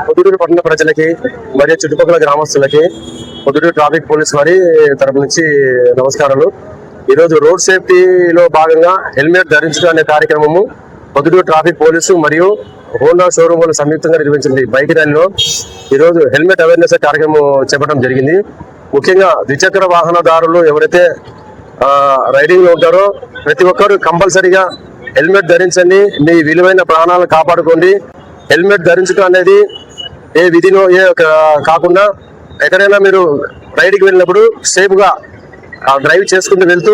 పొద్దుటూరు పట్టణ ప్రజలకి మరియు చుట్టుపక్కల గ్రామస్తులకి పొద్దుటూరు ట్రాఫిక్ పోలీస్ వారి తరపు నుంచి నమస్కారాలు. ఈరోజు రోడ్ సేఫ్టీలో భాగంగా హెల్మెట్ ధరించడం అనే కార్యక్రమము పొద్దుటూరు ట్రాఫిక్ పోలీసు మరియు హోండా షోరూమ్ వాళ్ళు సంయుక్తంగా నిర్వహించింది. బైక్ ర్యాలీలో ఈరోజు హెల్మెట్ అవేర్నెస్ కార్యక్రమం చేపట్టడం జరిగింది. ముఖ్యంగా ద్విచక్ర వాహనదారులు ఎవరైతే రైడింగ్ లో ఉంటారో ప్రతి ఒక్కరు కంపల్సరీగా హెల్మెట్ ధరించండి. మీ విలువైన ప్రాణాలను కాపాడుకోండి. హెల్మెట్ ధరించడం అనేది ఏ విధిలో కాకుండా ఎక్కడైనా మీరు రైడ్కి వెళ్ళినప్పుడు సేఫ్ గా డ్రైవ్ చేసుకుంటూ వెళ్తూ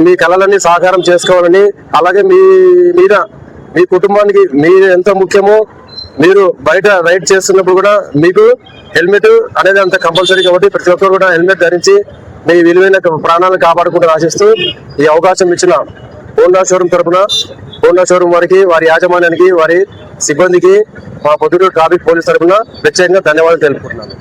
మీ కళలన్నీ సాకారం చేసుకోవాలని, అలాగే మీ కుటుంబానికి మీరు ఎంత ముఖ్యమో మీరు బయట రైడ్ చేస్తున్నప్పుడు కూడా మీకు హెల్మెట్ అనేది అంత కంపల్సరీ కాబట్టి ప్రతి ఒక్కరు కూడా హెల్మెట్ ధరించి మీ విలువైన ప్రాణాలను కాపాడుకుంటూ ఆశిస్తూ ఈ అవకాశం ఇచ్చిన హోండా షోరూమ్ తరఫున హోండా షోరూమ్ వారికి, వారి యాజమాన్యానికి, వారి సిబ్బందికి మా పొద్దుటూరు ట్రాఫిక్ పోలీస్ తరఫున ప్రత్యేకంగా ధన్యవాదాలు తెలుపుకుంటున్నాను.